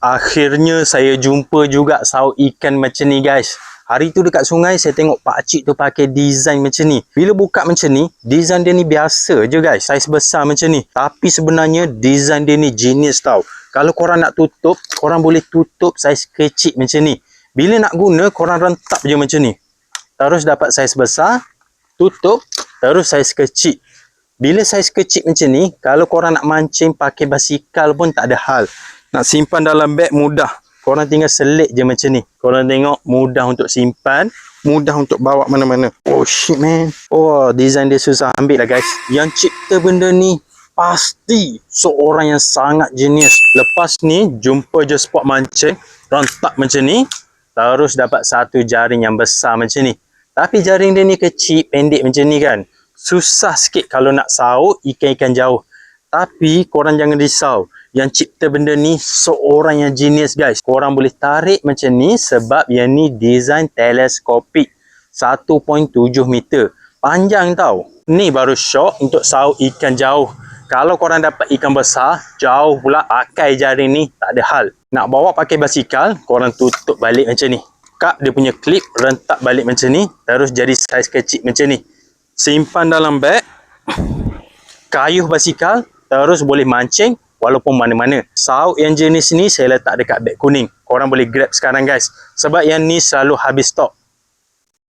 Akhirnya saya jumpa juga saut ikan macam ni guys. Hari tu dekat sungai saya tengok pakcik tu pakai design macam ni. Bila buka macam ni, design dia ni biasa je guys. Saiz besar macam ni. Tapi sebenarnya design dia ni genius tau. Kalau korang nak tutup, korang boleh tutup saiz kecil macam ni. Bila nak guna, korang rentap je macam ni. Terus dapat saiz besar, tutup, terus saiz kecil. Bila saiz kecil macam ni, kalau korang nak mancing pakai basikal pun tak ada hal. Nak simpan dalam beg mudah. Korang tinggal selit je macam ni. Korang tengok mudah untuk simpan, mudah untuk bawa mana-mana. Oh shit man. Oh, design dia susah ambil lah guys. Yang cipta benda ni pasti seorang yang sangat genius. Lepas ni jumpa je spot mancing, rentap macam ni, terus dapat satu jaring yang besar macam ni. Tapi jaring dia ni kecil, pendek macam ni kan. Susah sikit kalau nak saut ikan-ikan jauh. Tapi korang jangan risau. Yang cipta benda ni seorang yang genius guys. Korang boleh tarik macam ni sebab yang ni design teleskopik. 1.7 meter. Panjang tau. Ni baru syok untuk saut ikan jauh. Kalau korang dapat ikan besar, jauh pula pakai jaring ni tak ada hal. Nak bawa pakai basikal, korang tutup balik macam ni. Kap dia punya klip, rentak balik macam ni. Terus jadi saiz kecil macam ni. Simpan dalam beg. Kayuh basikal, terus boleh mancing. Walaupun mana-mana. Saut yang jenis ni saya letak dekat beg kuning. Korang boleh grab sekarang guys. Sebab yang ni selalu habis stok.